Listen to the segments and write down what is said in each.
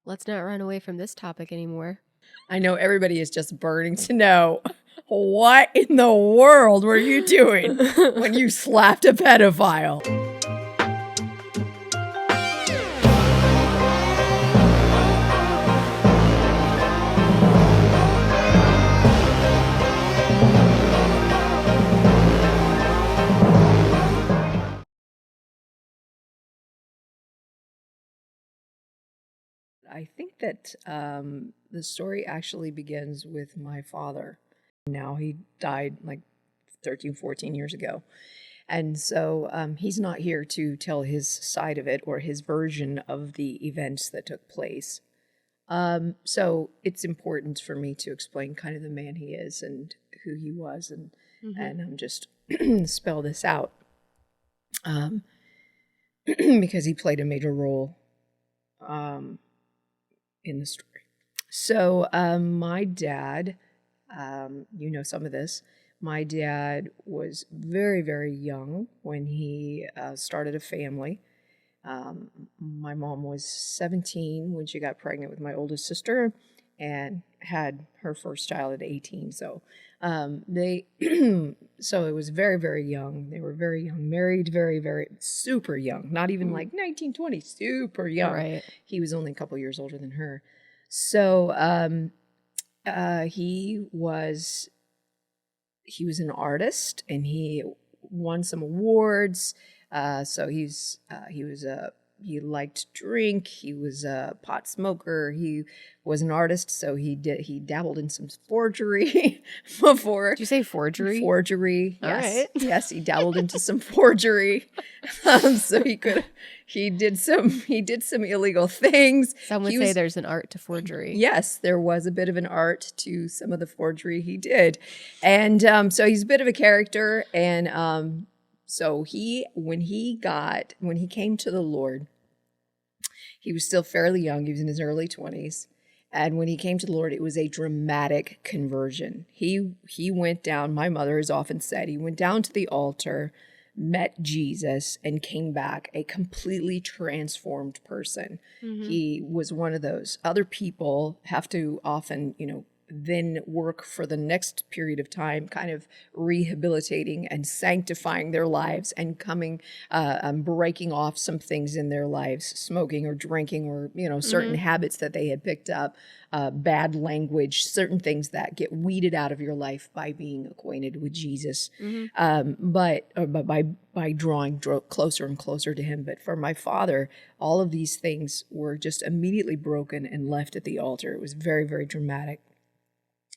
Let's not run away from this topic anymore. I know everybody is just burning to know what in the world were you doing when you slapped a pedophile? I think that the story actually begins with my father. Now he died like 13, 14 years ago. And so he's not here to tell his side of it or his version of the events that took place. So it's important for me to explain kind of the man he is and who he was and just spell this out because he played a major role in the story. So my dad, you know some of this, my dad was very, very young when he started a family. My mom was 17 when she got pregnant with my oldest sister and had her first child at 18. So so it was very, very young. They were very young, married very, very super young, not even like 19, 20, super young. Right. He was only a couple years older than her. So he was an artist and he won some awards. So he liked to drink. He was a pot smoker. He was an artist, so he dabbled in some forgery before. Did you say forgery? Forgery. All Yes. right. Yes, he dabbled into some forgery. So he did some illegal things. Some would say there's an art to forgery. Yes, there was a bit of an art to some of the forgery he did. And so he's a bit of a character. And so when he came to the Lord, he was still fairly young. He was in his early 20s. And when he came to the Lord, it was a dramatic conversion. He went down, my mother has often said, he went down to the altar, met Jesus, and came back a completely transformed person. Mm-hmm. He was one of those. Other people have to often, then work for the next period of time, kind of rehabilitating and sanctifying their lives and breaking off some things in their lives, smoking or drinking or, certain habits that they had picked up, bad language, certain things that get weeded out of your life by being acquainted with Jesus, but by drawing closer and closer to him. But for my father, all of these things were just immediately broken and left at the altar. It was very, very dramatic.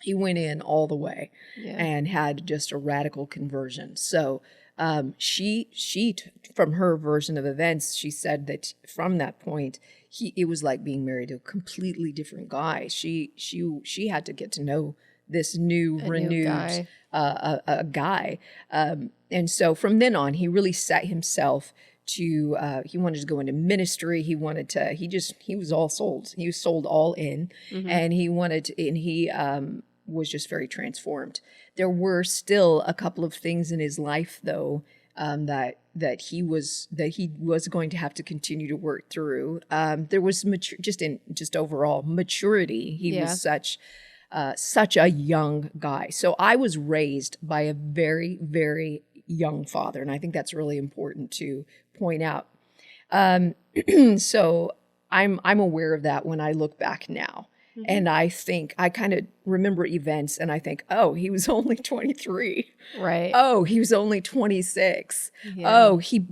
He went in all the way and had just a radical conversion. So she from her version of events, she said that from that point, it was like being married to a completely different guy. She had to get to know this renewed guy. And so from then on, he really set himself to he wanted to go into ministry. He was all sold. He was sold all in, and he was just very transformed. There were still a couple of things in his life, though, that he was going to have to continue to work through. There was just overall maturity. He was such a young guy. So I was raised by a very, very young father, and I think that's really important to point out. So I'm aware of that when I look back now. Mm-hmm. And I think I kind of remember events and I think, oh, he was only 23. Right. Oh, he was only 26. Yeah. Oh, he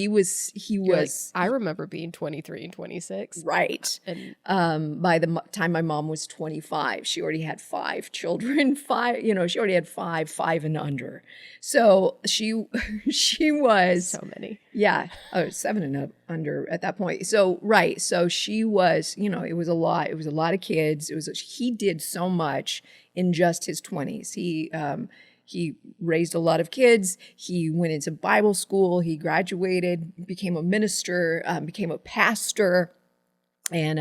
was. I remember being 23 and 26. Right. And by the time my mom was 25, she already had 5 children. She already had five and under. So she was so many. Yeah. 7 and under at that point. So, right. So she was, it was a lot. It was a lot of kids. He did so much in just his 20s. He raised a lot of kids. He went into Bible school. He graduated, became a minister, became a pastor, and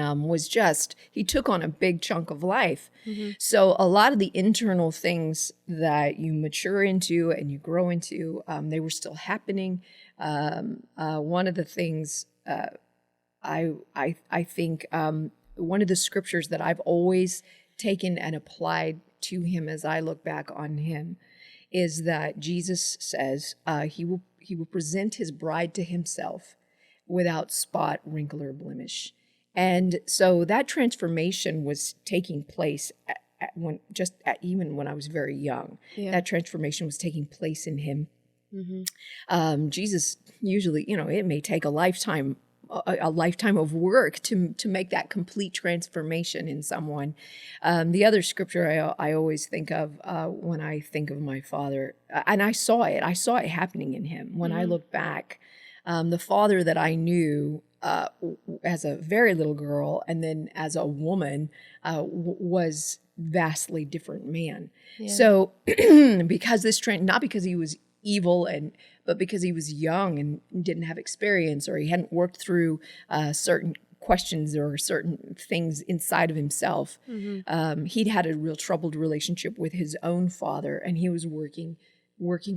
he took on a big chunk of life. Mm-hmm. So a lot of the internal things that you mature into and you grow into, they were still happening. One of the things I think one of the scriptures that I've always taken and applied to him as I look back on him is that Jesus says he will present his bride to himself without spot, wrinkle, or blemish. And so that transformation was taking place even when I was very young. Yeah. That transformation was taking place in him. Mm-hmm. Jesus usually, it may take a lifetime of work to make that complete transformation in someone. The other scripture I always think of when I think of my father, and I saw it happening in him when I look back. The father that I knew as a very little girl and then as a woman was vastly different man. Yeah. So because not because he was evil but because he was young and didn't have experience, or he hadn't worked through certain questions or certain things inside of himself. He'd had a real troubled relationship with his own father, and he was working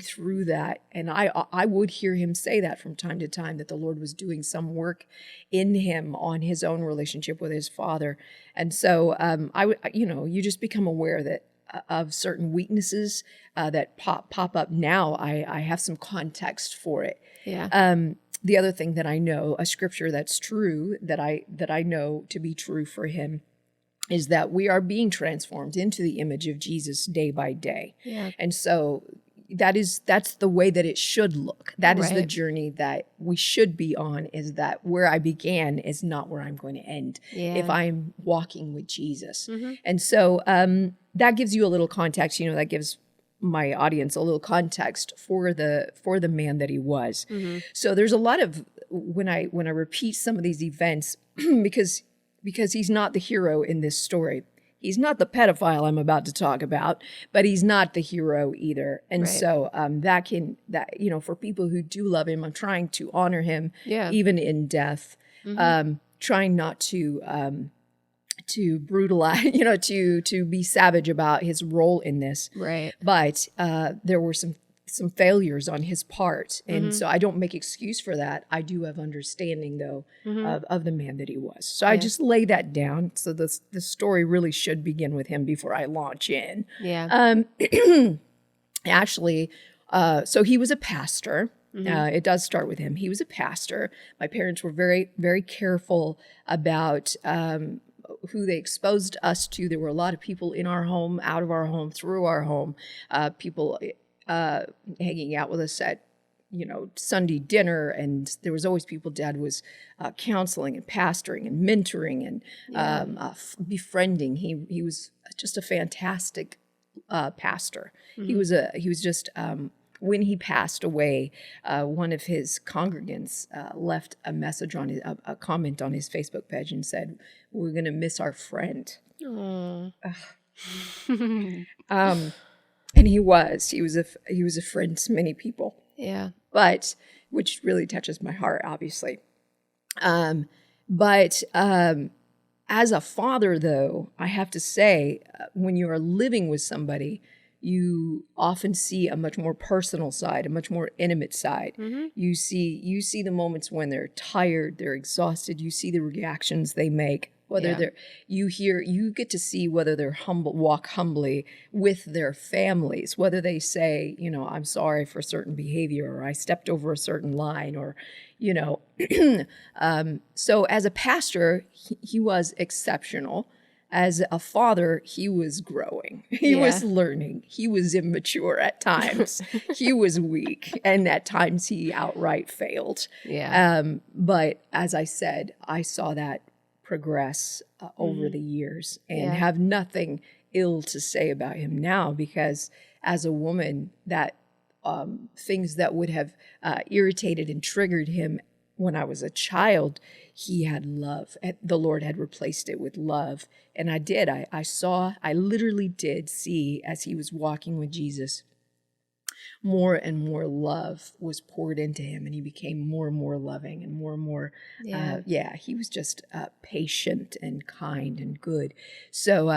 through that. And I would hear him say that from time to time, that the Lord was doing some work in him on his own relationship with his father. And so you just become aware that of certain weaknesses that pop up now. I have some context for it. Yeah. The other thing that I know, a scripture that's true, that I know to be true for him, is that we are being transformed into the image of Jesus day by day. Yeah. And so that's the way that it should look. That is the Right. journey that we should be on, is that where I began is not where I'm going to end Yeah. if I'm walking with Jesus. Mhm. And so that gives you a little context, that gives my audience a little context for the man that he was. So there's a lot of, when I repeat some of these events, because he's not the hero in this story. He's not the pedophile I'm about to talk about, but he's not the hero either. And Right. so for people who do love him, I'm trying to honor him Yeah. even in death, trying not to brutalize, to be savage about his role in this. Right. But there were some failures on his part. And so I don't make excuse for that. I do have understanding, though, of the man that he was. So I just lay that down. So the story really should begin with him before I launch in. Yeah. Actually, so he was a pastor. It does start with him. He was a pastor. My parents were very, very careful about who they exposed us to. There were a lot of people in our home, out of our home, through our home, people hanging out with us at Sunday dinner, and there was always people. Dad was counseling and pastoring and mentoring and befriending. He was just a fantastic pastor. He was just when he passed away, one of his congregants left a message on a comment on his Facebook page and said, "We're going to miss our friend." Aw. And he was a friend to many people, Yeah. but which really touches my heart, obviously. But as a father, though, I have to say, when you are living with somebody, you often see a much more personal side, a much more intimate side. You see the moments when they're tired, they're exhausted. You see the reactions they make. Whether you get to see whether they're walk humbly with their families, whether they say, I'm sorry for certain behavior, or I stepped over a certain line, or, so as a pastor, he was exceptional. As a father, he was growing. He was learning. He was immature at times. He was weak. And at times he outright failed. Yeah. But as I said, I saw that progress over the years, and have nothing ill to say about him now, because as a woman, that things that would have irritated and triggered him when I was a child, he had love. The Lord had replaced it with love. And I literally did see, as he was walking with Jesus, more and more love was poured into him, and he became more and more loving and more. He was just patient and kind and good. So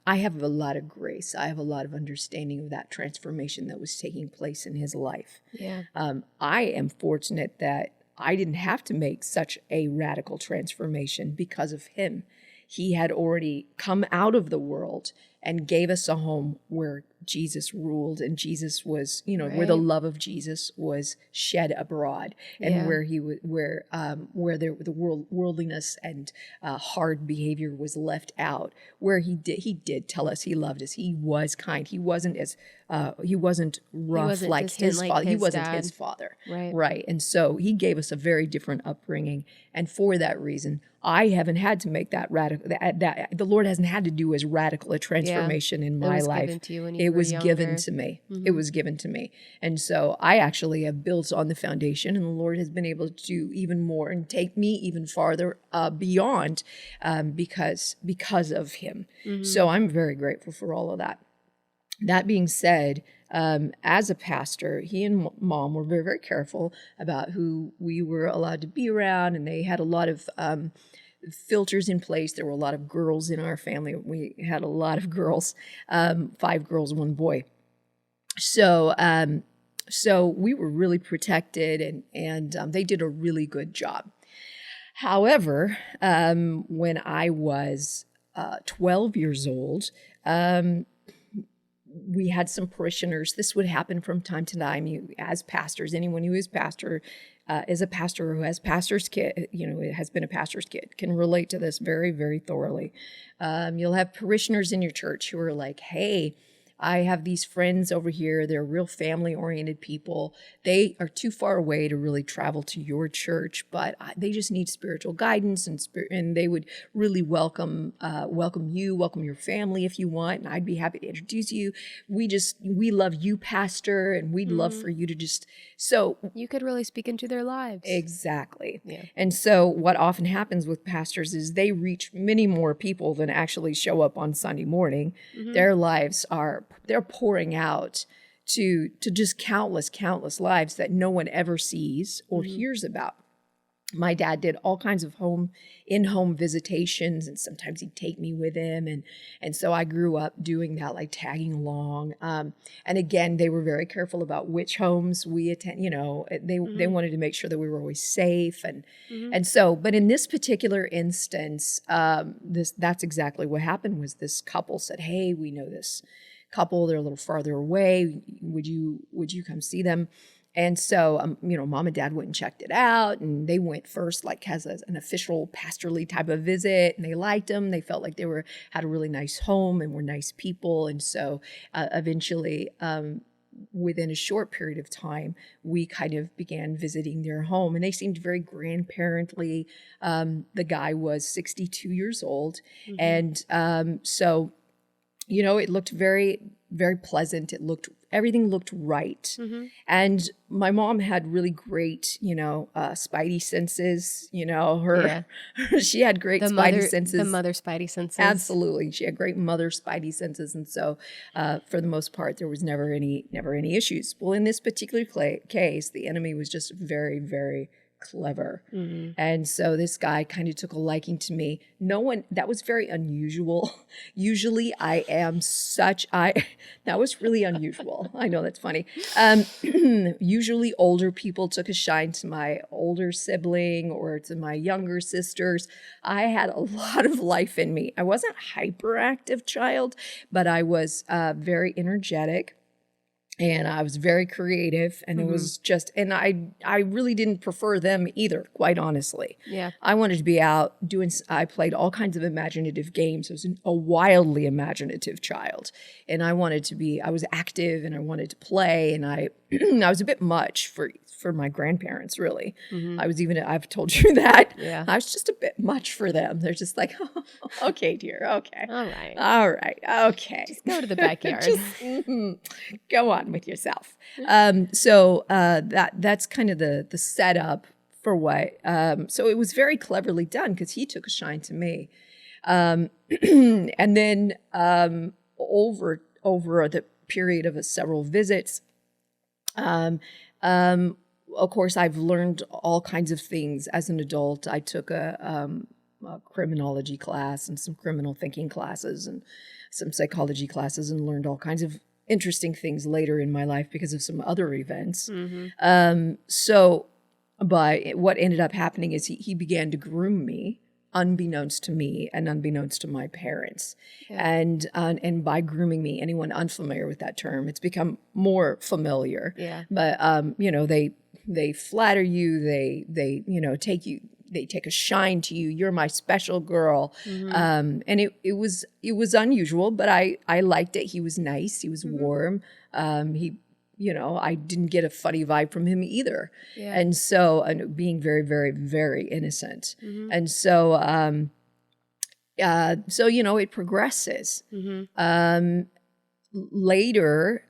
I have a lot of grace. I have a lot of understanding of that transformation that was taking place in his life. Yeah. I am fortunate that I didn't have to make such a radical transformation because of him. he had already come out of the world and gave us a home where Jesus ruled, and Jesus was, where the Right. love of Jesus was shed abroad, and Yeah. where he was, where the worldliness and hard behavior was left out. Where he did tell us he loved us. He was kind. He wasn't rough wasn't like distant his like father. He his wasn't dad. his father. Right. Right. And so he gave us a very different upbringing. And for that reason, I haven't had to make that radical, that the Lord hasn't had to do as radical a transformation in my life. Given to you when you It were was given younger. to me. It was given to me. And so I actually have built on the foundation, and the Lord has been able to do even more and take me even farther beyond because of him. So I'm very grateful for all of that. That being said, as a pastor, he and mom were very, very careful about who we were allowed to be around, and they had a lot of filters in place. There were a lot of girls in our family. We had a lot of girls, 5 girls, 1 boy. So we were really protected, and they did a really good job. However, when I was 12 years old, we had some parishioners. This would happen from time to time. As pastors, anyone who is pastor is a pastor who has pastor's kid, has been a pastor's kid, can relate to this very, very thoroughly. You'll have parishioners in your church who are like, hey, I have these friends over here. They're real family-oriented people. They are too far away to really travel to your church, but they just need spiritual guidance, and they would really welcome you, welcome your family if you want, and I'd be happy to introduce you. We love you, Pastor, and we'd love for you to just so. You could really speak into their lives. Exactly. Yeah. And so what often happens with pastors is they reach many more people than actually show up on Sunday morning. Their lives they're pouring out to just countless lives that no one ever sees or hears about. My dad did all kinds of in-home visitations, and sometimes he'd take me with him. And so I grew up doing that, like tagging along. And again, they were very careful about which homes we attend. They wanted to make sure that we were always safe. And so, but in this particular instance, that's exactly what happened. Was this couple said, hey, we know this couple, they're a little farther away. Would you come see them? And so, mom and dad went and checked it out, and they went first, like as an official pastorly type of visit, and they liked them. They felt like had a really nice home and were nice people. And so eventually, within a short period of time, we kind of began visiting their home, and they seemed very grandparently. The guy was 62 years old. And so, it looked very, very pleasant. Everything looked right. And my mom had really great, spidey senses, she had great spidey senses. The mother spidey senses. Absolutely. She had great mother spidey senses. And so for the most part, there was never any issues. Well, in this particular case, the enemy was just very, very clever. And so this guy kind of took a liking to me. That was very unusual. Usually that was really unusual. I know that's funny. Usually older people took a shine to my older sibling or to my younger sisters. I had a lot of life in me. I wasn't a hyperactive child, but I was very energetic. And I was very creative, and it was just, and I really didn't prefer them either, quite honestly. Yeah. I wanted to be out I played all kinds of imaginative games. I was a wildly imaginative child, and I was active, and I wanted to play, and I was a bit much for my grandparents, really. I've told you that. Yeah. I was just a bit much for them. They're just like, oh, okay, dear, okay. All right. Okay. Just go to the backyard. Go on with yourself. So that's kind of the setup for what. So it was very cleverly done because he took a shine to me. And then over the period of several visits, of course, I've learned all kinds of things as an adult. I took a criminology class and some criminal thinking classes and some psychology classes, and learned all kinds of interesting things later in my life because of some other events. But what ended up happening is he began to groom me unbeknownst to me and unbeknownst to my parents. And by grooming me, anyone unfamiliar with that term, it's become more familiar. Yeah. But they flatter you, they they take a shine to you. You're my special girl. And it was unusual, but I liked it. He was nice. He was warm. I didn't get a funny vibe from him either. Yeah. And so, being very, very, very innocent. And so, it progresses. Later,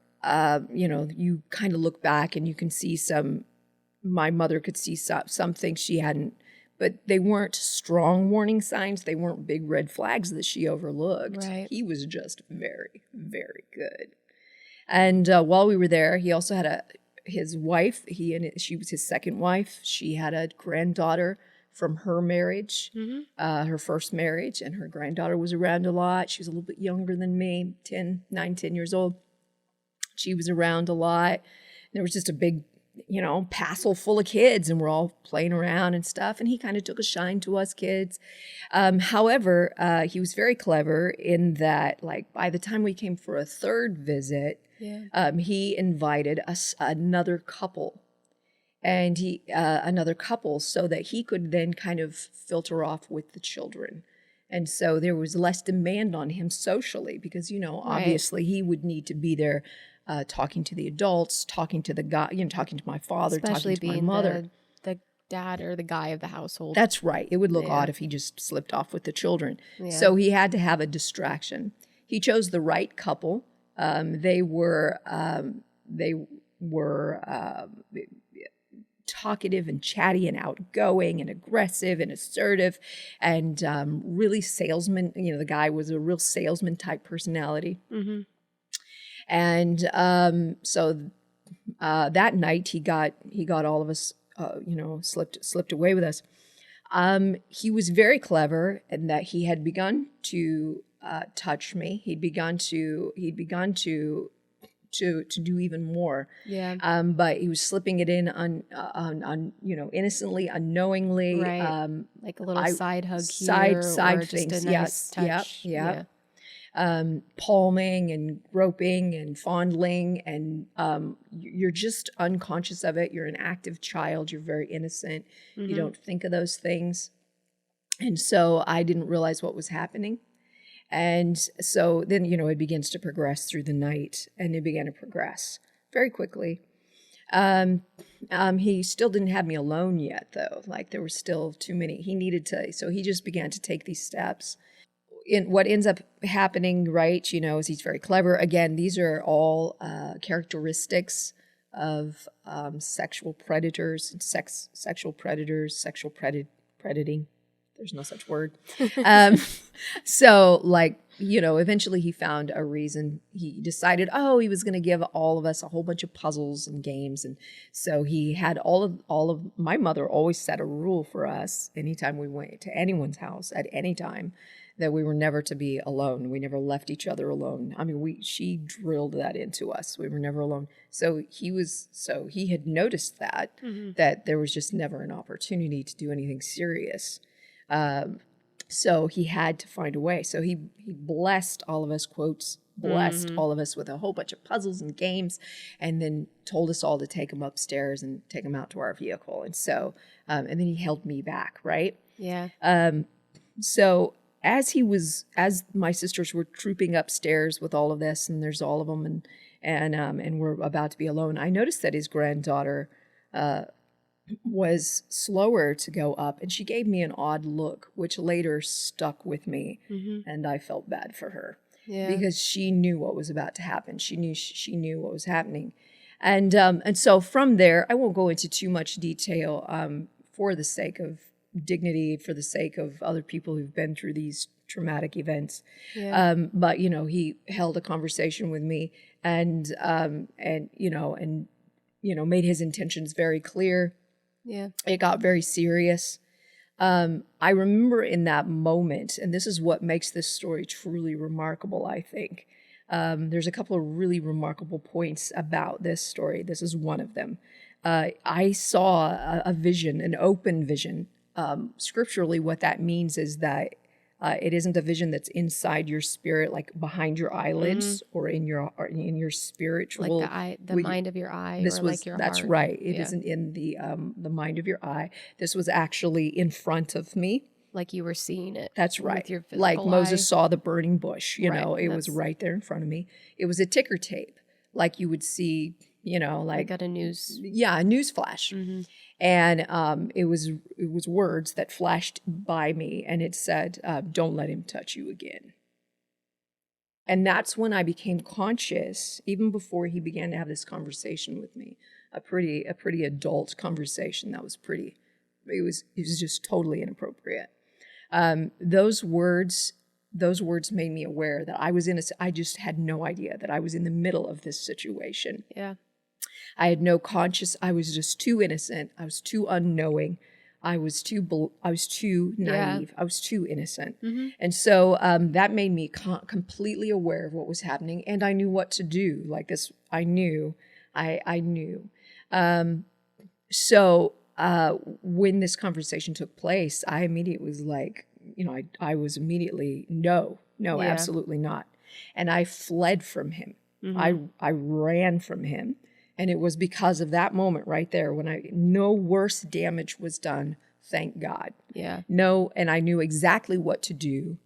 you kind of look back and you can see my mother could see some things she hadn't, but they weren't strong warning signs. They weren't big red flags that she overlooked. Right. He was just very, very good. And while we were there, he also had his wife. She was his second wife. She had a granddaughter from her marriage, her first marriage, and her granddaughter was around a lot. She was a little bit younger than me, 10 years old. She was around a lot. There was just a big, passel full of kids, and we're all playing around and stuff. And he kind of took a shine to us kids. However, he was very clever in that, like, by the time we came for a third visit, he invited another couple, so that he could then kind of filter off with the children. And so there was less demand on him socially because, obviously he would need to be there talking to the adults, talking to the guy, talking to my father, Especially talking to being my mother. The dad or the guy of the household. That's right. It would look odd if he just slipped off with the children. Yeah. So he had to have a distraction. He chose the right couple. They were talkative and chatty and outgoing and aggressive and assertive and really salesman. The guy was a real salesman type personality. And so that night he got all of us, slipped away with us. He was very clever in that he had begun to touch me. He'd begun to do even more. Yeah. But he was slipping it in on innocently, unknowingly. Right. Like a little side hug side here, or things. just a nice touch. Yeah. Palming and groping and fondling, and you're just unconscious of it. You're an active child. You're very innocent. You don't think of those things. And so I didn't realize what was happening. And so then, it begins to progress through the night, and it began to progress very quickly. He still didn't have me alone yet, though. Like, there were still too many. He needed to, so he just began to take these steps. In what ends up happening, right, is he's very clever. Again, these are all characteristics of sexual predators, sexual predating. There's no such word. So, eventually he found a reason. He decided, he was going to give all of us a whole bunch of puzzles and games. And so he had all of my mother always set a rule for us anytime we went to anyone's house at any time, that we were never to be alone. We never left each other alone. I mean, she drilled that into us. We were never alone. So he had noticed that there was just never an opportunity to do anything serious. So he had to find a way. So he blessed all of us, quotes, blessed all of us with a whole bunch of puzzles and games, and then told us all to take him upstairs and take him out to our vehicle. And so, and then he held me back, right? Yeah. So as my sisters were trooping upstairs with all of this, and there's all of them, and we're about to be alone, I noticed that his granddaughter, was slower to go up, and she gave me an odd look, which later stuck with me, and I felt bad for her because she knew what was about to happen. She knew what was happening, and so from there, I won't go into too much detail for the sake of dignity, for the sake of other people who've been through these traumatic events. Yeah. But he held a conversation with me, and made his intentions very clear. Yeah. It got very serious. I remember in that moment, and this is what makes this story truly remarkable, I think. There's a couple of really remarkable points about this story. This is one of them. I saw a vision, an open vision scripturally, what that means is that it isn't a vision that's inside your spirit, like behind your eyelids or in your spiritual. Like the mind of your eye, or like your that's heart. right. It isn't in the mind of your eye. This was actually in front of me. Like you were seeing it. That's right. With your physical like Moses eye. saw the burning bush. You Right, know, it was right there in front of me. It was a ticker tape, like you would see. You know, like at a news. Yeah, a news flash. And it was words that flashed by me, and it said, "Don't let him touch you again." And that's when I became conscious, even before he began to have this conversation with me, a pretty adult conversation that was pretty. It was just totally inappropriate. Those words made me aware that I was I just had no idea that I was in the middle of this situation. Yeah. I had no I was just too innocent. I was too unknowing. I was too naive. I was too innocent. And so that made me completely aware of what was happening. And I knew what to do. Like this, I knew. So when this conversation took place, I immediately was like, I was immediately, no, absolutely not. And I fled from him. I ran from him. And it was because of that moment right there when no worse damage was done, thank God. Yeah. No, and I knew exactly what to do,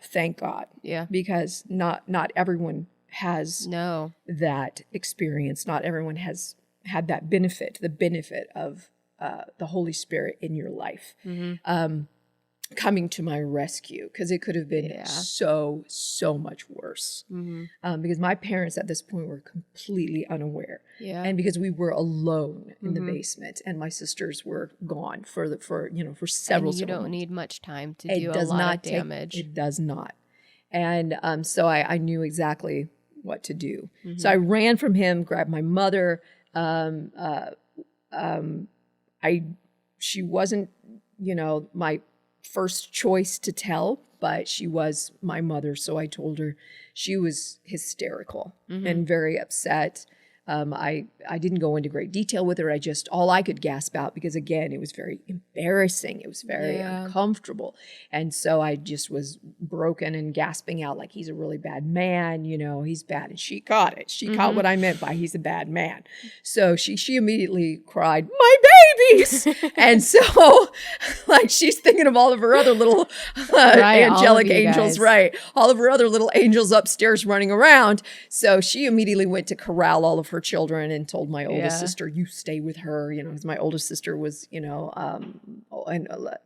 thank God. Yeah. Because not everyone has that experience. Not everyone has had that benefit, the benefit of the Holy Spirit in your life. Coming to my rescue, because it could have been so much worse. Because my parents at this point were completely unaware, and because we were alone in the basement, and my sisters were gone for several. And you don't need much time to do a lot of damage. It does not, and so I knew exactly what to do. So I ran from him, grabbed my mother. She wasn't, my first choice to tell, but she was my mother. So I told her. She was hysterical and very upset. I didn't go into great detail with her. All I could gasp out, because again, it was very embarrassing. It was very uncomfortable. And so I just was broken and gasping out like, he's a really bad man, he's bad. And she caught it. She caught what I meant by he's a bad man. So she immediately cried, "My babies!" And so like she's thinking of all of her other little angelic angels, right? All of her other little angels upstairs running around. So she immediately went to corral all of her children and told my oldest sister, "You stay with her," because my oldest sister was,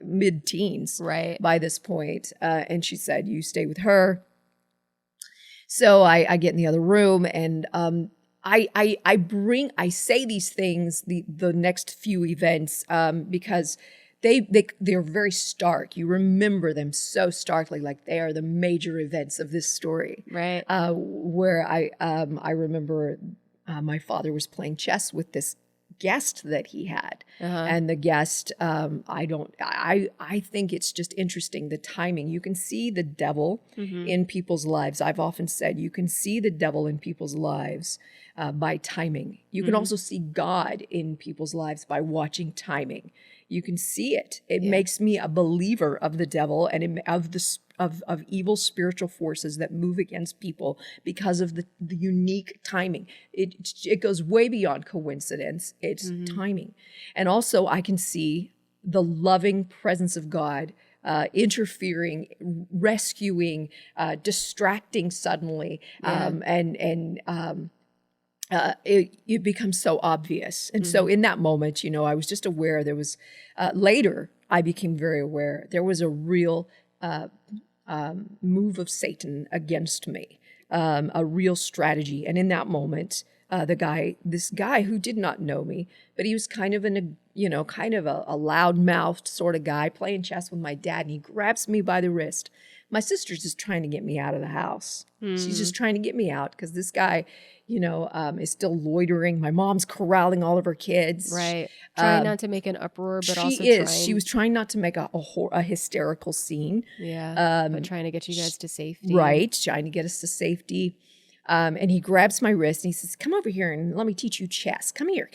mid-teens by this point. And she said, "You stay with her." So I get in the other room, and I say these things, the next few events, because they're very stark. You remember them so starkly, like they are the major events of this story. Right. Where I remember my father was playing chess with this guest that he had, and the guest, I think it's just interesting, the timing. You can see the devil in people's lives. I've often said you can see the devil in people's lives by timing. You can also see God in people's lives by watching timing. You can see it. It makes me a believer of the devil and of evil spiritual forces that move against people because of the unique timing. It goes way beyond coincidence. It's timing. And also I can see the loving presence of God interfering, rescuing, distracting suddenly, it becomes so obvious. And so in that moment, I was just aware there was, later I became very aware there was a real move of Satan against me, a real strategy. And in that moment, this guy who did not know me, but he was kind of a loud-mouthed sort of guy playing chess with my dad, and he grabs me by the wrist. My sister's just trying to get me out of the house. She's just trying to get me out because this guy, is still loitering. My mom's corralling all of her kids. Right. Trying not to make an uproar, but also She was trying not to make a hysterical scene. Yeah. But trying to get you guys to safety. Right. Trying to get us to safety. And he grabs my wrist and he says, "Come over here and let me teach you chess. Come here.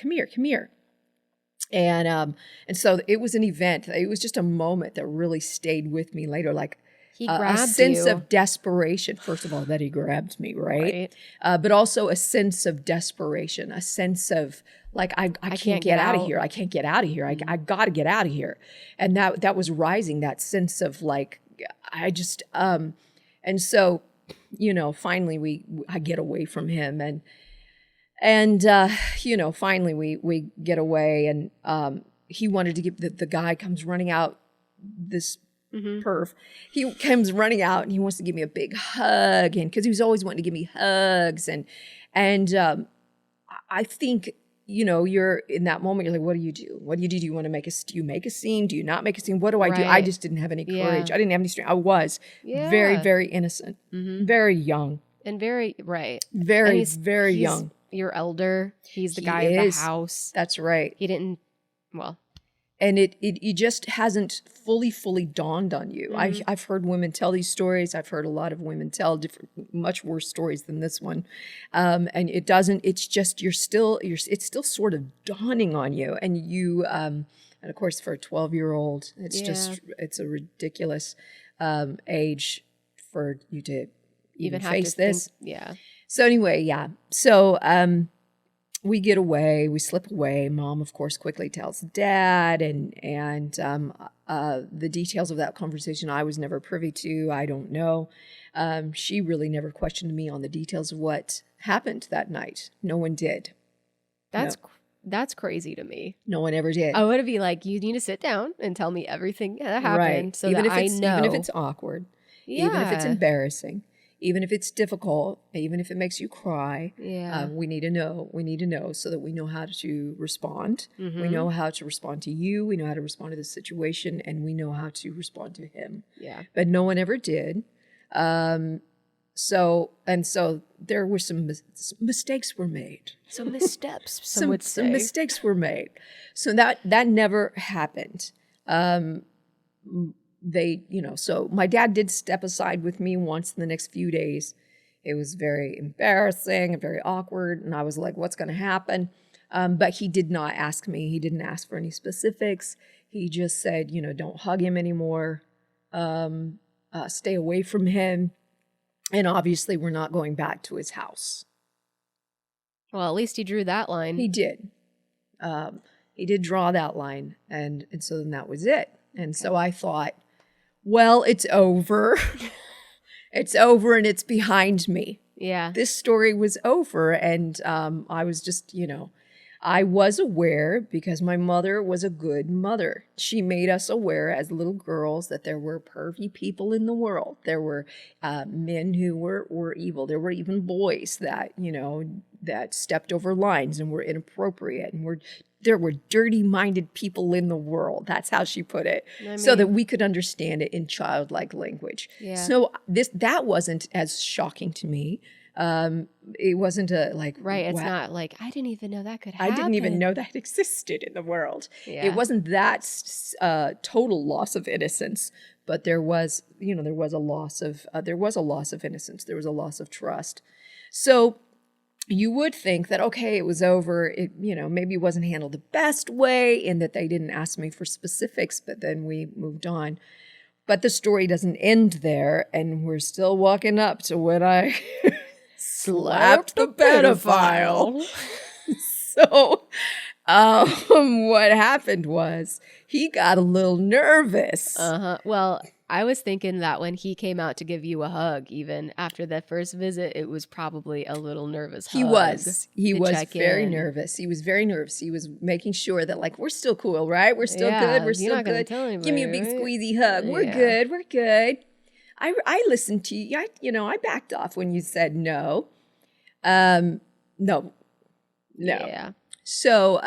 And so it was an event. It was just a moment that really stayed with me later, like He a grabbed sense you. of desperation. First of all, that he grabbed me, right? But also a sense of desperation, a sense of like, I can't get out of here. I can't get out of here. I got to get out of here. And that was rising, that sense of like, I just, and so, you know, finally I get away from him and you know, finally we get away and he wanted to give the guy comes running out, this perv. He comes running out and he wants to give me a big hug, and because he was always wanting to give me hugs and I think, you know, you're in that moment, you're like, what do you do? What do you do? Do you want to do you make a scene? Do you not make a scene? What do I do? I just didn't have any courage. I didn't have any strength. I was very, very innocent, very young. And very, right. Very, very young. Your elder. He's the guy of the house. That's right. He didn't, well. And it just hasn't fully dawned on you. I've heard women tell these stories. I've heard a lot of women tell much worse stories than this one. And it doesn't, it's just, it's still sort of dawning on you. And you, and of course for a 12-year-old, it's just, it's a ridiculous age for you to even face this. So anyway, So, we get away, we slip away. Mom, of course, quickly tells Dad, and the details of that conversation I was never privy to. I don't know. She really never questioned me on the details of what happened that night. No one did. That's crazy to me. No one ever did. I would be like, you need to sit down and tell me everything that happened, so even that I know. Even if it's awkward, even if it's embarrassing. Even if it's difficult, even if it makes you cry, we need to know. We need to know so that we know how to respond. We know how to respond to you. We know how to respond to the situation, and we know how to respond to him. But no one ever did. So there were some mistakes were made. Some missteps, some mistakes were made. So that never happened. So my dad did step aside with me once in the next few days. It was very embarrassing and very awkward. And I was like, what's going to happen? But he did not ask me. He didn't ask for any specifics. He just said, you know, don't hug him anymore. Stay away from him. And obviously we're not going back to his house. Well, at least he drew that line. He did. He did draw that line. And so then that was it. And so I thought, well, it's over. It's over and it's behind me. This story was over. And I was just, you know, I was aware because my mother was a good mother. She made us aware as little girls that there were pervy people in the world. There were men who were evil. There were even boys that, you know, that stepped over lines and were inappropriate and there were dirty-minded people in the world. That's how she put it. So that we could understand it in childlike language. So that wasn't as shocking to me. It wasn't it's not like, I didn't even know that could happen. I didn't even know that existed in the world. It wasn't that total loss of innocence, but there was a loss of innocence. There was a loss of trust. So you would think that, okay, it was over. It, you know, maybe it wasn't handled the best way in that they didn't ask me for specifics, but then we moved on. But the story doesn't end there, and we're still walking up to when I slapped the pedophile. So what happened was he got a little nervous. Well, I was thinking that when he came out to give you a hug, even after that first visit, it was probably a little nervous hug. He was very nervous. He was very nervous. He was making sure that, like, we're still cool, right? We're still good. We're still good. Give me a big squeezy hug. We're good. We're good. I listened to you. I backed off when you said no. No. Yeah. So,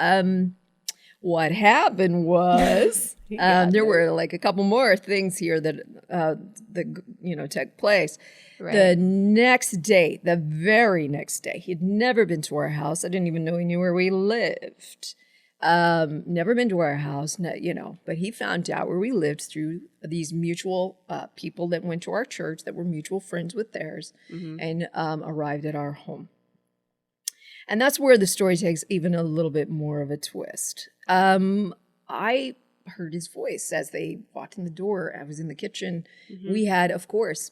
what happened was there were like a couple more things here that took place. The next day, the very next day, he'd never been to our house. I didn't even know he knew where we lived. Never been to our house, but he found out where we lived through these mutual people that went to our church that were mutual friends with theirs, and arrived at our home. And that's where the story takes even a little bit more of a twist. I heard his voice as they walked in the door. I was in the kitchen. We had, of course,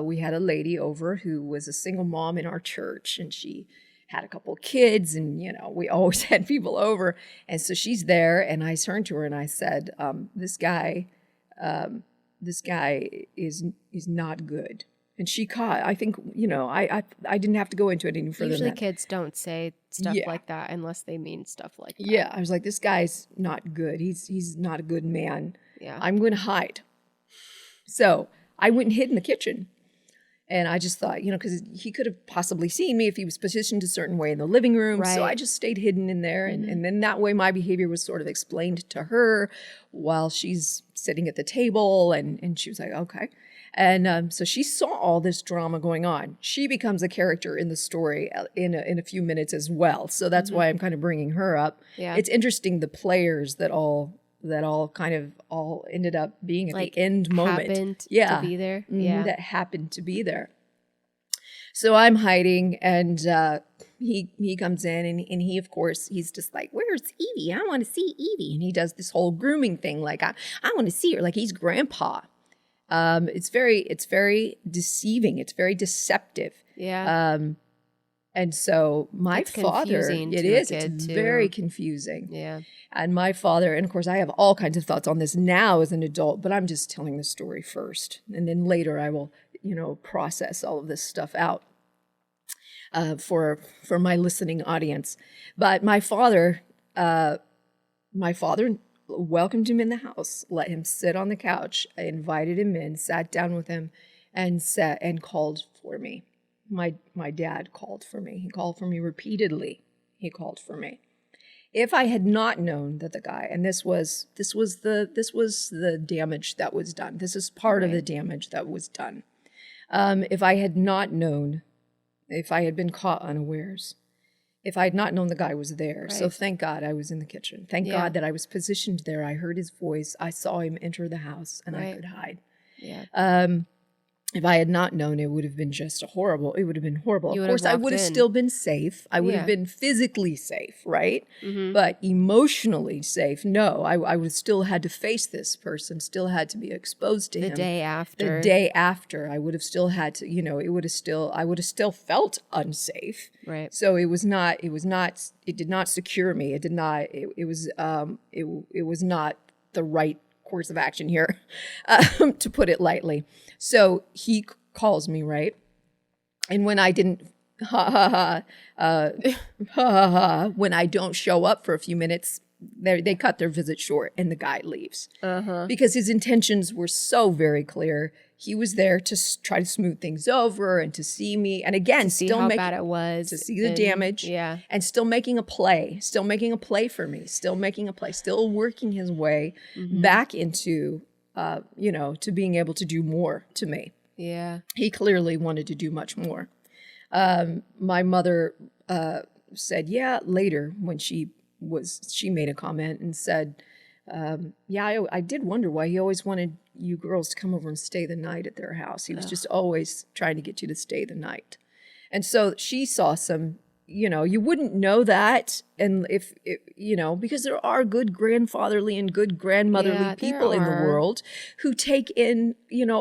we had a lady over who was a single mom in our church, and she had a couple of kids, and we always had people over. And so she's there, and I turned to her and I said, "This guy is not good." And she caught. I think I didn't have to go into it any further. Usually than that. kids don't say stuff like that unless they mean stuff like that. Yeah, I was like, this guy's not good. He's not a good man. Yeah, I'm going to hide. So I went and hid in the kitchen. And I just thought, because he could have possibly seen me if he was positioned a certain way in the living room. Right. So I just stayed hidden in there. And then that way my behavior was sort of explained to her while she's sitting at the table. And she was like, okay. And so she saw all this drama going on. She becomes a character in the story in a few minutes as well. So that's why I'm kind of bringing her up. Yeah. It's interesting the players that all kind of ended up being at the end moment. Happened to be there. Yeah. That happened to be there. So I'm hiding, and he comes in, and he, of course, he's just like, "Where's Evie? I want to see Evie." And he does this whole grooming thing, like, I want to see her, like he's grandpa. It's very deceiving. It's very deceptive. Yeah. And so my father, it's very confusing. Yeah. And my father, and of course I have all kinds of thoughts on this now as an adult, but I'm just telling the story first. And then later I will, process all of this stuff out for my listening audience. But my father welcomed him in the house, let him sit on the couch, I invited him in, sat down with him, and called for me. My dad called for me. He called for me repeatedly. He called for me. If I had not known that the guy, and this was the damage that was done. This is part of the damage that was done. If I had not known, if I had been caught unawares, if I had not known the guy was there. Right. So thank God I was in the kitchen. Thank God that I was positioned there. I heard his voice. I saw him enter the house, and I could hide. Yeah. If I had not known, it would have been just horrible. It would have been horrible. Of course, I would have in. still been safe. I would have been physically safe, right? Mm-hmm. But emotionally safe, no. I would have still had to face this person, still had to be exposed to him. The day after. I would have still had to, I would have still felt unsafe. Right. So it did not secure me. It was not the right course of action here, to put it lightly. So he calls me, right? And when I didn't, when I don't show up for a few minutes, they cut their visit short and the guy leaves. Because his intentions were so very clear. He was there to try to smooth things over and to see me. And again, to see how bad it was. To see the damage. Yeah. And still making a play for me. Still making a play. Still working his way back into, to being able to do more to me. Yeah. He clearly wanted to do much more. My mother said, later when she made a comment and said, I did wonder why he always wanted you girls to come over and stay the night at their house. He was just always trying to get you to stay the night. And so she saw some, you wouldn't know that. And because there are good grandfatherly and good grandmotherly people in the world who take in,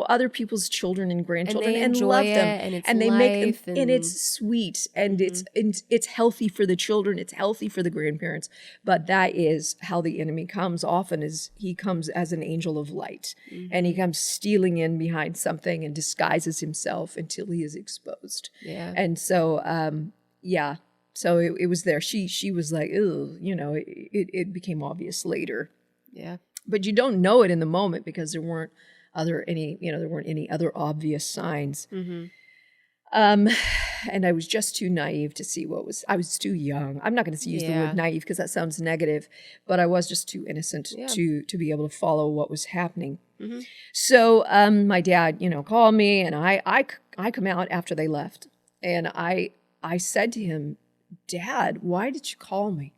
other people's children and grandchildren and love them. And they make them, and it's sweet, and it's healthy for the children. It's healthy for the grandparents. But that is how the enemy comes often, is he comes as an angel of light, and he comes stealing in behind something and disguises himself until he is exposed. Yeah. And so, so it was there. She was like, ew, it became obvious later. Yeah. But you don't know it in the moment because there weren't any other obvious signs. And I was just too naive to see I was too young. I'm not going to use the word naive because that sounds negative, but I was just too innocent to be able to follow what was happening. So my dad, called me, and I come out after they left, and I said to him, "Dad, why did you call me?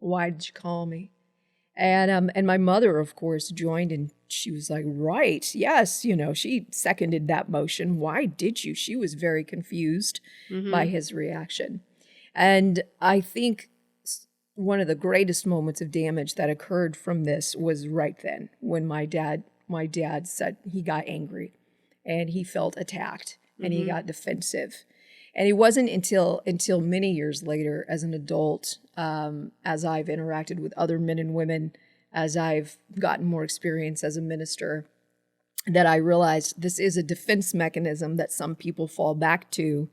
Why did you call me?" And my mother, of course, joined, and she was like, "Right, yes, she seconded that motion. Why did you?" She was very confused by his reaction. And I think one of the greatest moments of damage that occurred from this was right then when my dad said he got angry and he felt attacked and he got defensive. And it wasn't until many years later as an adult, as I've interacted with other men and women, as I've gotten more experience as a minister, that I realized this is a defense mechanism that some people fall back to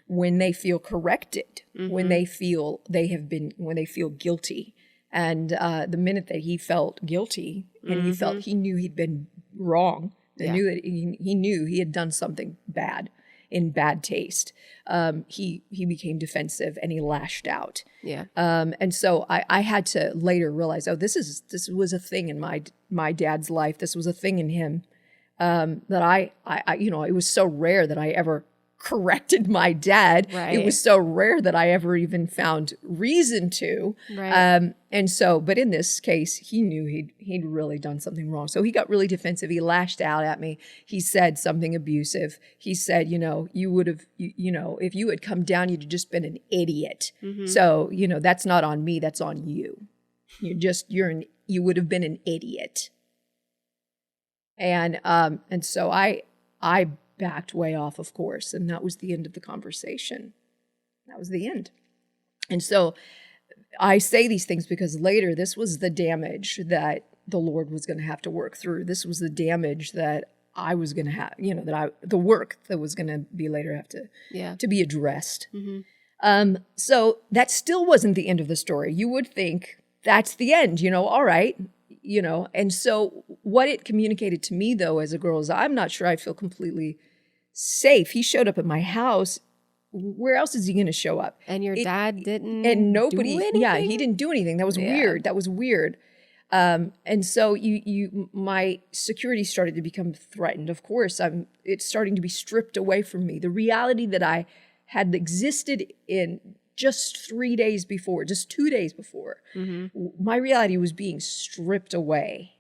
when they feel corrected, when they feel guilty. And the minute that he felt guilty and he knew he'd been wrong, knew that he knew he had done something bad, in bad taste, he became defensive and he lashed out. Yeah. And so I had to later realize, this was a thing in my dad's life. This was a thing in him, that I it was so rare that I ever corrected my dad. Right. It was so rare that I ever even found reason to. Right. And so, but in this case, he knew he'd really done something wrong. So he got really defensive. He lashed out at me. He said something abusive. He said, you would have, if you had come down, you'd have just been an idiot. So, that's not on me. That's on you. You would have been an idiot. And so I backed way off, of course, and that was the end of the conversation. That was the end. And so I say these things because later this was the damage that the Lord was going to have to work through. This was the damage that I was going to have, the work that was going to be later have to be addressed. So that still wasn't the end of the story. You would think that's the end, all right. And so what it communicated to me, though, as a girl, is I'm not sure I feel completely safe. He showed up at my house. Where else is he going to show up? And your dad didn't and nobody, do anything? Yeah, he didn't do anything. That was weird. That was weird. And so my security started to become threatened. Of course, it's starting to be stripped away from me. The reality that I had existed in just 3 days before, just 2 days before, my reality was being stripped away.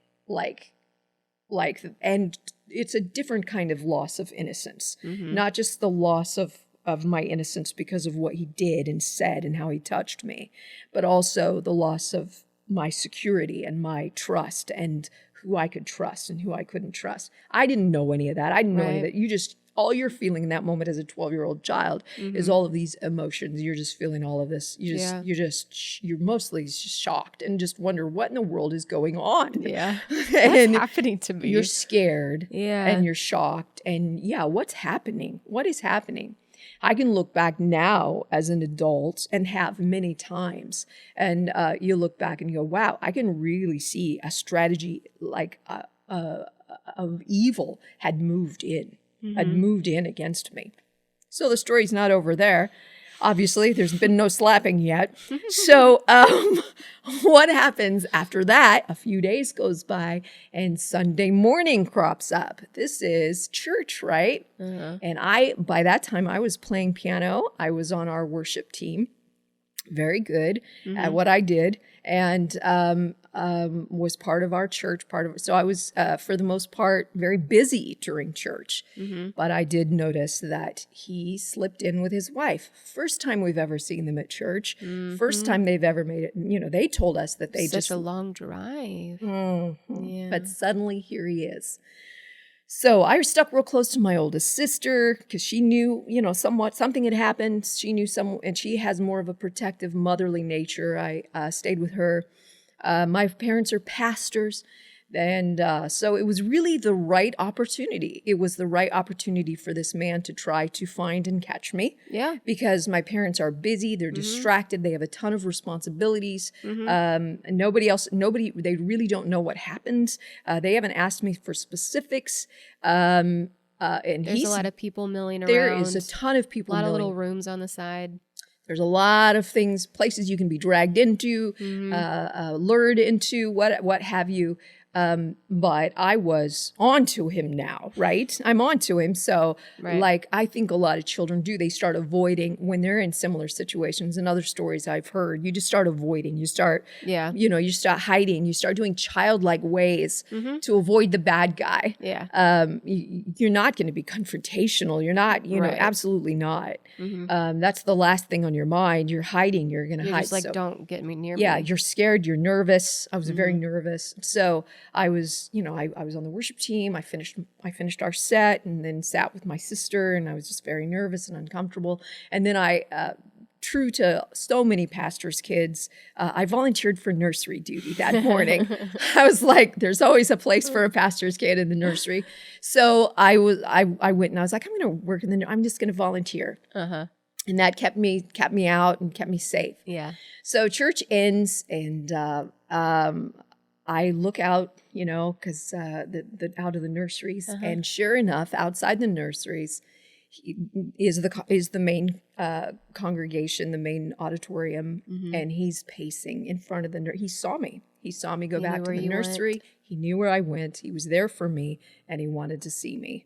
And it's a different kind of loss of innocence, not just the loss of my innocence because of what he did and said and how he touched me, but also the loss of my security and my trust and who I could trust and who I couldn't trust. I didn't know any of that. I didn't know any of that. All you're feeling in that moment as a 12-year-old child is all of these emotions. You're just feeling all of this. You're mostly just shocked and just wonder what in the world is going on. Yeah. And what's happening to me? You're scared. Yeah. And you're shocked. And what's happening? What is happening? I can look back now as an adult and have many times. And you look back and you go, wow, I can really see a strategy of evil had moved in. Had moved in against me. So the story's not over there. Obviously, there's been no slapping yet. So what happens after that? A few days goes by and Sunday morning crops up. This is church, right? And by that time, I was playing piano. I was on our worship team. Very good at what I did. And was part of our church, so I was, for the most part, very busy during church. But I did notice that he slipped in with his wife. First time we've ever seen them at church. First time they've ever made it. They told us that they Such a long drive. Yeah. But suddenly here he is. So I stuck real close to my oldest sister because she knew, somewhat something had happened. She knew and she has more of a protective, motherly nature. I stayed with her. My parents are pastors. And so it was really the right opportunity. It was the right opportunity for this man to try to find and catch me. Yeah. Because my parents are busy. They're distracted. They have a ton of responsibilities. And they really don't know what happened. They haven't asked me for specifics. And there's a lot of people milling around. There is a ton of people milling. A lot of little rooms on the side. There's a lot of things, places you can be dragged into, lured into, what have you. But I was onto him now, right? I'm onto him. So like, I think a lot of children do, they start avoiding when they're in similar situations and other stories I've heard, you just start avoiding, you start, you start hiding, you start doing childlike ways to avoid the bad guy. You're not going to be confrontational. You're not, you know, absolutely not. That's the last thing on your mind. You're hiding. You're going to hide. Just like, don't get me near me. Yeah, you're scared. You're nervous. I was very nervous. So I was, you know, I was on the worship team. I finished our set and then sat with my sister, and I was just very nervous and uncomfortable. And then true to so many pastors' kids, I volunteered for nursery duty that morning. I was like, there's always a place for a pastor's kid in the nursery. So I went and I was like, I'm going to work I'm just going to volunteer. And that kept me out and kept me safe. Yeah. So church ends, and I look out, you know, because out of the nurseries, and sure enough, outside the nurseries is the main congregation, the main auditorium, and he's pacing in front of the. He saw me. He saw me go back to the nursery. He knew where I went. He was there for me, and he wanted to see me.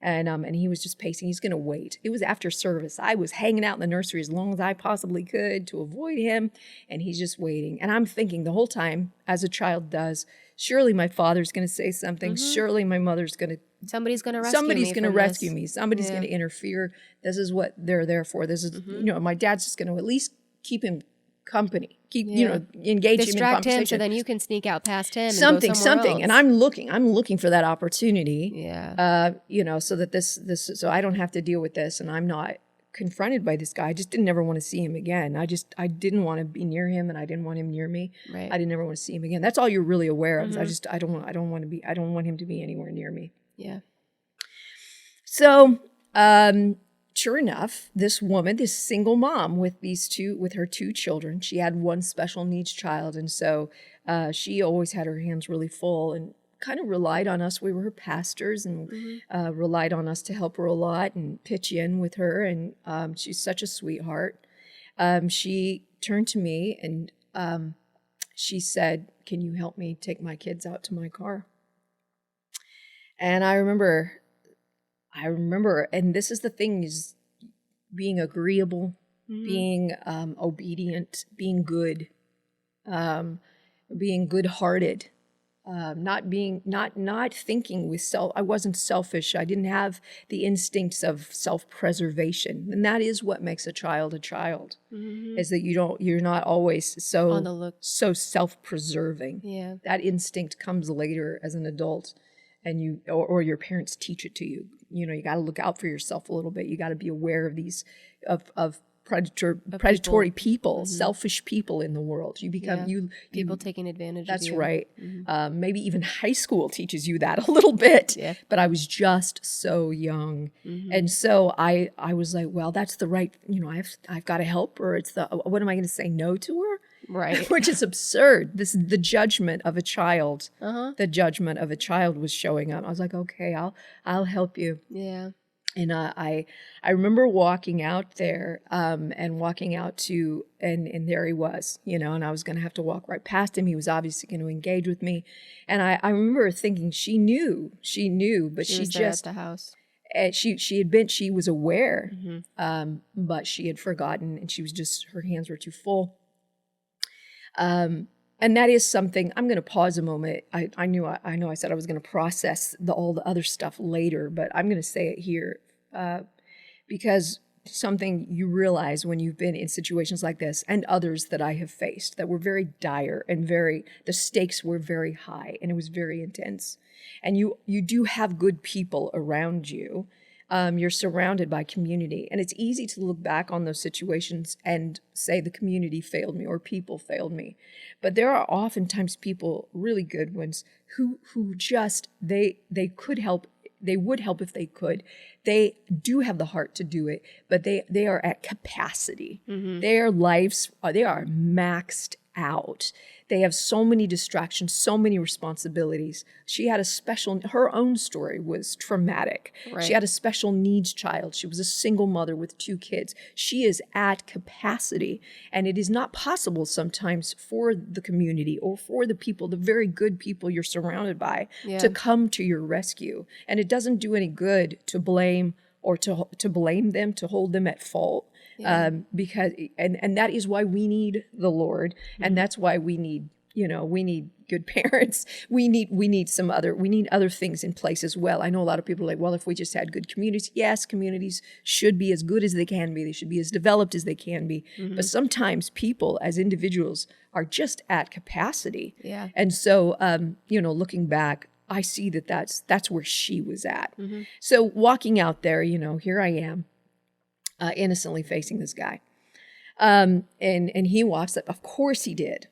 And he was just pacing. He's going to wait. It was after service. I was hanging out in the nursery as long as I possibly could to avoid him. And he's just waiting. And I'm thinking the whole time, as a child does, surely my father's going to say something. Surely my mother's going to. Somebody's going to rescue me. Somebody's going to rescue me. Somebody's going to interfere. This is what they're there for. This is, you know, my dad's just going to at least keep him company. You know, engage him in conversation. Distract him so then you can sneak out past him. Something. Else. And I'm looking for that opportunity. Yeah. You know, so that so I don't have to deal with this, and I'm not confronted by this guy. I just didn't ever want to see him again. I didn't want to be near him, and I didn't want him near me. Right. I didn't ever want to see him again. That's all you're really aware of. I don't want him to be anywhere near me. Yeah. So, sure enough, this woman, this single mom with her two children, she had one special needs child. And so she always had her hands really full and kind of relied on us. We were her pastors, and relied on us to help her a lot and pitch in with her. And she's such a sweetheart. She turned to me and she said, "Can you help me take my kids out to my car?" And I remember, and this is the thing, is being agreeable, being obedient, being good, being good-hearted, not thinking with self. I wasn't selfish. I didn't have the instincts of self-preservation, and that is what makes a child, is that you're not always so self-preserving. Yeah, that instinct comes later as an adult. And or your parents teach it to you. You know, you got to look out for yourself a little bit. You got to be aware of these, of predatory people, selfish people in the world. You become, people taking advantage of you. That's right. Maybe even high school teaches you that a little bit. Yeah. But I was just so young. And so I was like, well, that's the right, you know, I've got to help her. What am I going to say no to her? Right. Which is absurd. This is the judgment of a child. The judgment of a child was showing up. I was like, okay, I'll help you. Yeah. And I remember walking out there, and walking out to, and there he was, you know, and I was going to have to walk right past him. He was obviously going to engage with me. And I remember thinking she knew, but she was just there at the house. She was aware, but she had forgotten, and she was just, her hands were too full. And that is something, I'm going to pause a moment. I know I said I was going to process all the other stuff later, but I'm going to say it here, because something you realize when you've been in situations like this and others that I have faced that were very dire and the stakes were very high and it was very intense. And you do have good people around you. You're surrounded by community, and it's easy to look back on those situations and say the community failed me or people failed me. But there are oftentimes people, really good ones, who just, they could help. They would help if they could. They do have the heart to do it, but they are at capacity. Their lives, they are maxed out. They have so many distractions, so many responsibilities. She had her own story was traumatic. Right. She had a special needs child. She was a single mother with 2 kids. She is at capacity. And it is not possible sometimes for the community or for the people, the very good people you're surrounded by, to come to your rescue. And it doesn't do any good to blame or to blame them, to hold them at fault. Because that is why we need the Lord, and that's why we need good parents. We need other things in place as well. I know a lot of people are like, well, if we just had good communities, yes, communities should be as good as they can be. They should be as developed as they can be. But sometimes people as individuals are just at capacity. Yeah. And so, looking back, I see that's where she was at. So walking out there, here I am. Innocently facing this guy. And he walks up. Of course he did.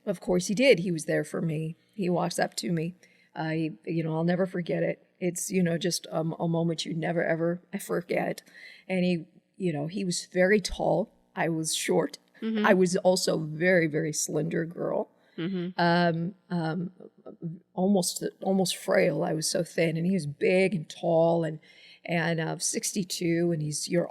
He was there for me. He walks up to me. I'll never forget it. It's, just a moment you'd never, ever forget. And he was very tall. I was short. I was also very, very slender girl. Almost frail. I was so thin, and he was big and tall and 62, and he's your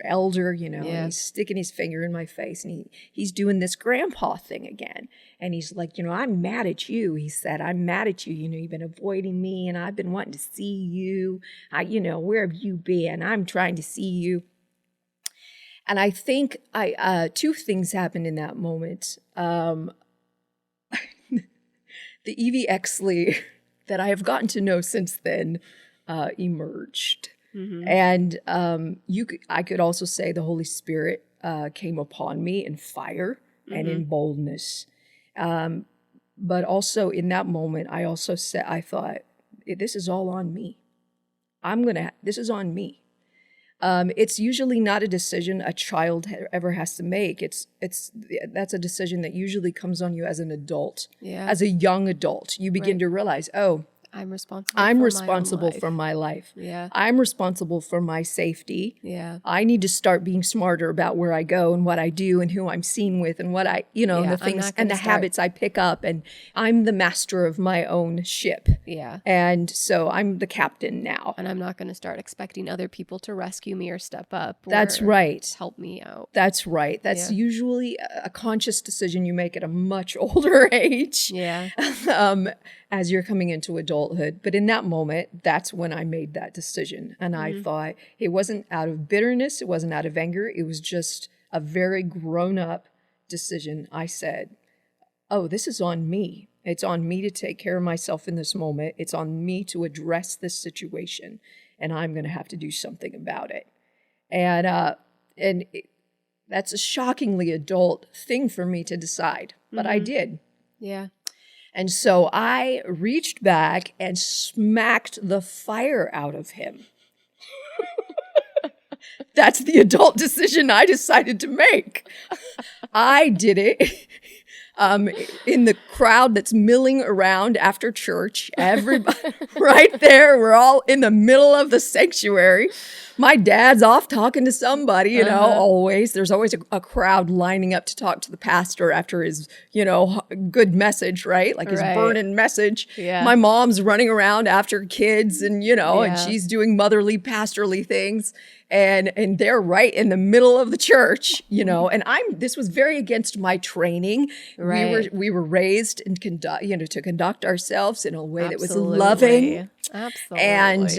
elder, and he's sticking his finger in my face, and he's doing this grandpa thing again. And he's like, I'm mad at you. He said, I'm mad at you. You've been avoiding me, and I've been wanting to see you. Where have you been? I'm trying to see you. And I think 2 things happened in that moment. The Evie Exley that I have gotten to know since then emerged. And I could also say the Holy Spirit came upon me in fire and in boldness. But also in that moment, I thought, this is all on me. This is on me. It's usually not a decision a child ever has to make. That's a decision that usually comes on you as an adult. As a young adult, you begin to realize, I'm responsible for my life. I'm responsible for my safety. I need to start being smarter about where I go and what I do and who I'm seen with and what the things and the habits I pick up. And I'm the master of my own ship. And so I'm the captain now. And I'm not going to start expecting other people to rescue me or step up. That's right. Help me out. That's right. That's usually a conscious decision you make at a much older age. As you're coming into adulthood. But in that moment, that's when I made that decision. And I thought it wasn't out of bitterness. It wasn't out of anger. It was just a very grown-up decision. I said, this is on me. It's on me to take care of myself in this moment. It's on me to address this situation. And I'm going to have to do something about it. And that's a shockingly adult thing for me to decide. But I did. And so I reached back and smacked the fire out of him. That's the adult decision I decided to make. I did it in the crowd that's milling around after church. Everybody right there. We're all in the middle of the sanctuary. My dad's off talking to somebody, always. There's always a crowd lining up to talk to the pastor after his, good message, right? Like his burning message. My mom's running around after kids and, and she's doing motherly, pastorly things. And they're right in the middle of the church, and this was very against my training. We were raised and to conduct ourselves in a way that was loving. And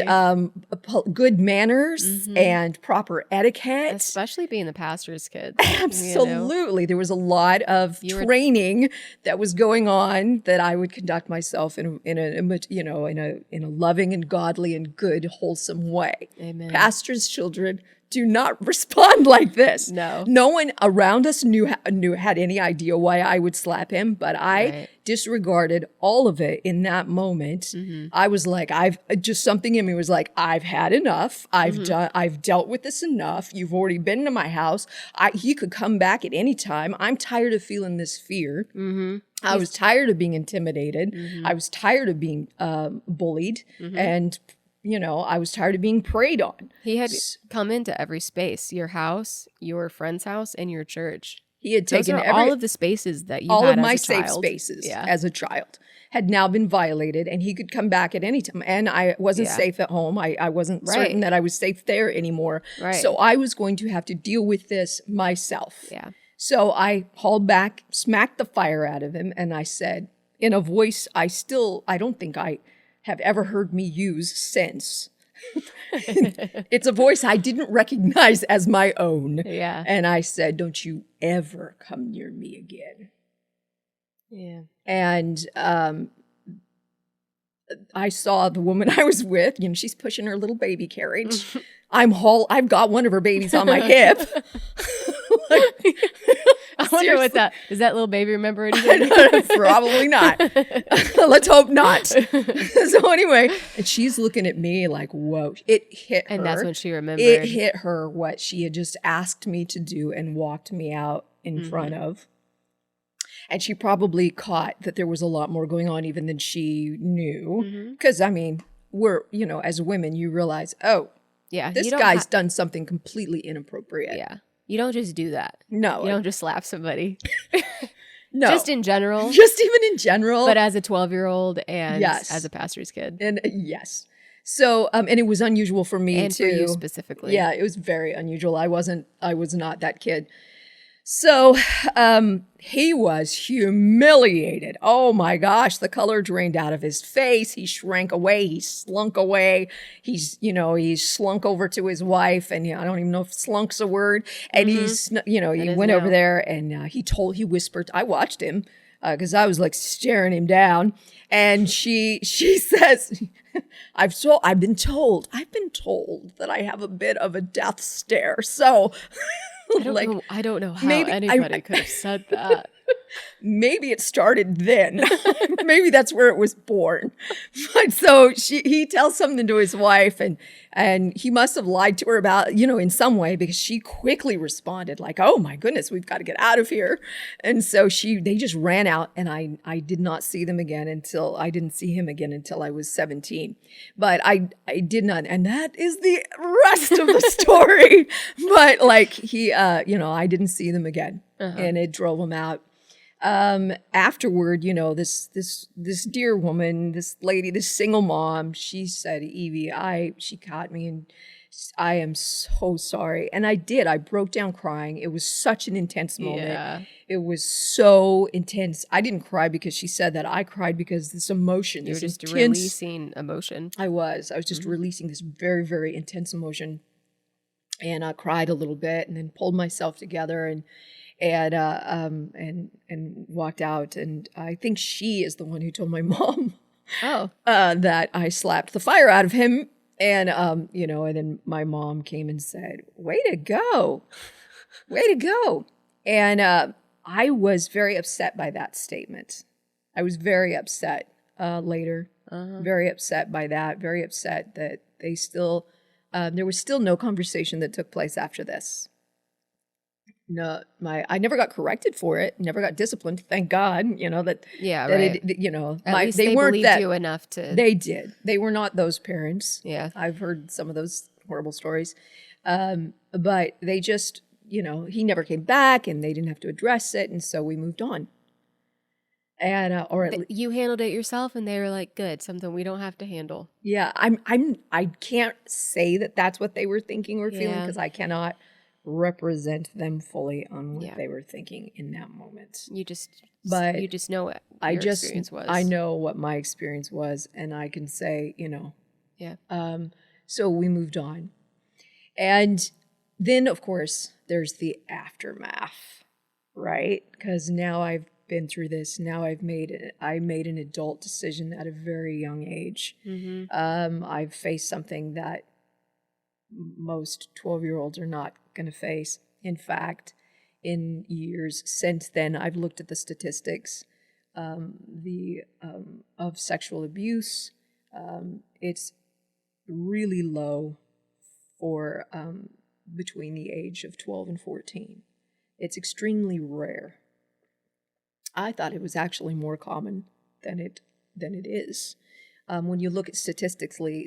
good manners and proper etiquette. Especially being the pastor's kid. Absolutely. There was a lot of training that was going on that I would conduct myself in a loving and godly and good, wholesome way. Amen. Pastors' children do not respond like this. No one around us had any idea why I would slap him, but I disregarded all of it in that moment. I was like, something in me was like, I've had enough. I've dealt with this enough. You've already been to my house. He could come back at any time. I'm tired of feeling this fear. I was tired of being intimidated. I was tired of being bullied and I was tired of being preyed on. He had come into every space, your house, your friend's house, and your church. He had Those taken are all of the spaces that you all had of as my a safe child. spaces Yeah. as a child had now been violated, and he could come back at any time. And I wasn't Yeah. safe at home. I wasn't Right. certain that I was safe there anymore. Right. So I was going to have to deal with this myself. Yeah. So I hauled back, smacked the fire out of him, and I said, in a voice I don't think I have ever heard me use since. It's a voice I didn't recognize as my own. Yeah. And I said, don't you ever come near me again. Yeah. And I saw the woman I was with, she's pushing her little baby carriage. I've got one of her babies on my hip. I wonder what does that little baby remember anything? Probably not. Let's hope not. So anyway, and she's looking at me like, whoa, it hit her. And that's when she remembered. It hit her what she had just asked me to do and walked me out in front of. And she probably caught that there was a lot more going on even than she knew. Because, we're, as women, you realize, oh, yeah, this guy's done something completely inappropriate. Yeah. You don't just do that. No. You don't just slap somebody. No. Just in general. Just even in general. But as a 12-year-old and Yes. as a pastor's kid. And yes. So, and it was unusual for me And too. for you specifically. Yeah, it was very unusual. I was not that kid. So, he was humiliated. Oh my gosh, the color drained out of his face. He shrank away. He slunk away. He slunk over to his wife, and I don't even know if slunk's a word. And he went over there and he whispered. I watched him because I was like staring him down. And she says, I've been told that I have a bit of a death stare. So. I don't know how anybody could have said that. Maybe it started then. Maybe that's where it was born. But so he tells something to his wife, and he must have lied to her about, in some way, because she quickly responded like, oh my goodness, we've got to get out of here. And so they just ran out, and I did not see them again until I didn't see him again until I was 17. But I did not, and that is the rest of the story. But I didn't see them again, and it drove him out. Afterward, this dear woman, this lady, this single mom, she said, Evie, she caught me and I am so sorry. And I did. I broke down crying. It was such an intense moment. Yeah. It was so intense. I didn't cry because she said that. I cried because this emotion, You were this just intense, releasing emotion. I was just releasing this very, very intense emotion. And I cried a little bit and then pulled myself together and walked out. And I think she is the one who told my mom that I slapped the fire out of him. And, and then my mom came and said, way to go. Way to go. And I was very upset by that statement. I was very upset later. Very upset by that. Very upset that they still, there was still no conversation that took place after this. No, I never got corrected for it. Never got disciplined. Thank God. That. Yeah, that right. At least they weren't believed you enough to. They did. They were not those parents. Yeah, I've heard some of those horrible stories, but they just, he never came back, and they didn't have to address it, and so we moved on. And you handled it yourself, and they were like, "Good, something we don't have to handle." Yeah, I can't say that that's what they were thinking or feeling because I cannot represent them fully on what they were thinking in that moment. You just know what your experience was. I know what my experience was, and I can say, so we moved on. And then, of course, there's the aftermath, right? Because now I've been through this. Now I made an adult decision at a very young age. I've faced something that most 12-year-olds are not going to face. In fact, in years since then, I've looked at the statistics of sexual abuse. It's really low for between the age of 12 and 14. It's extremely rare. I thought it was actually more common than it is. when you look at statistically,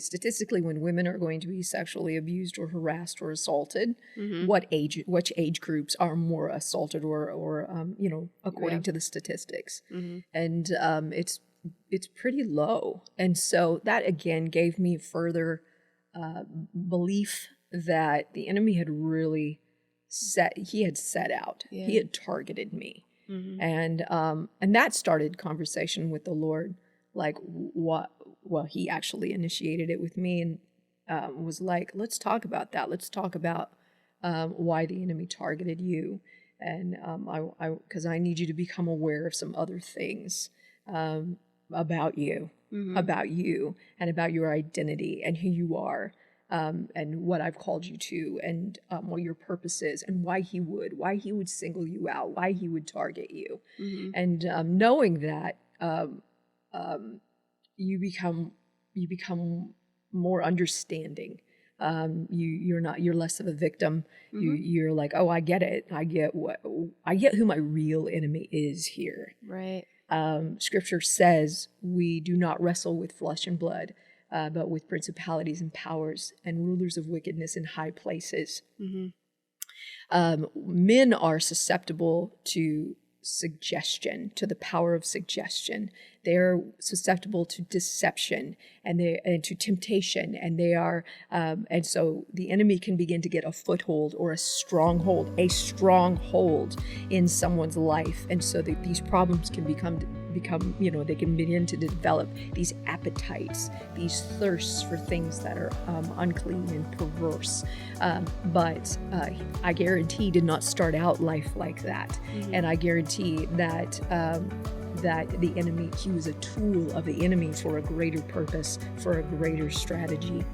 when women are going to be sexually abused or harassed or assaulted, which age groups are more assaulted or according to the statistics, and it's pretty low. And so that again gave me further belief that the enemy had really set out. Yeah. He had targeted me, and that started conversation with the Lord. Like he actually initiated it with me and was like, let's talk about that. Let's talk about why the enemy targeted you. And because I need you to become aware of some other things about you, and about your identity and who you are, and what I've called you to, and what your purpose is, and why he would single you out, why he would target you. And knowing that, you become more understanding. You're less of a victim. You're like, oh, I get it. I get who my real enemy is here. Right. Scripture says we do not wrestle with flesh and blood, but with principalities and powers and rulers of wickedness in high places. Men are susceptible to suggestion, to the power of suggestion. They're susceptible to deception and to temptation, and they are and so the enemy can begin to get a foothold or a stronghold in someone's life, and so that these problems can become they can begin to develop these appetites, these thirsts for things that are unclean and perverse. But I guarantee did not start out life like that, and I guarantee that the enemy, he was a tool of the enemy for a greater purpose, for a greater strategy.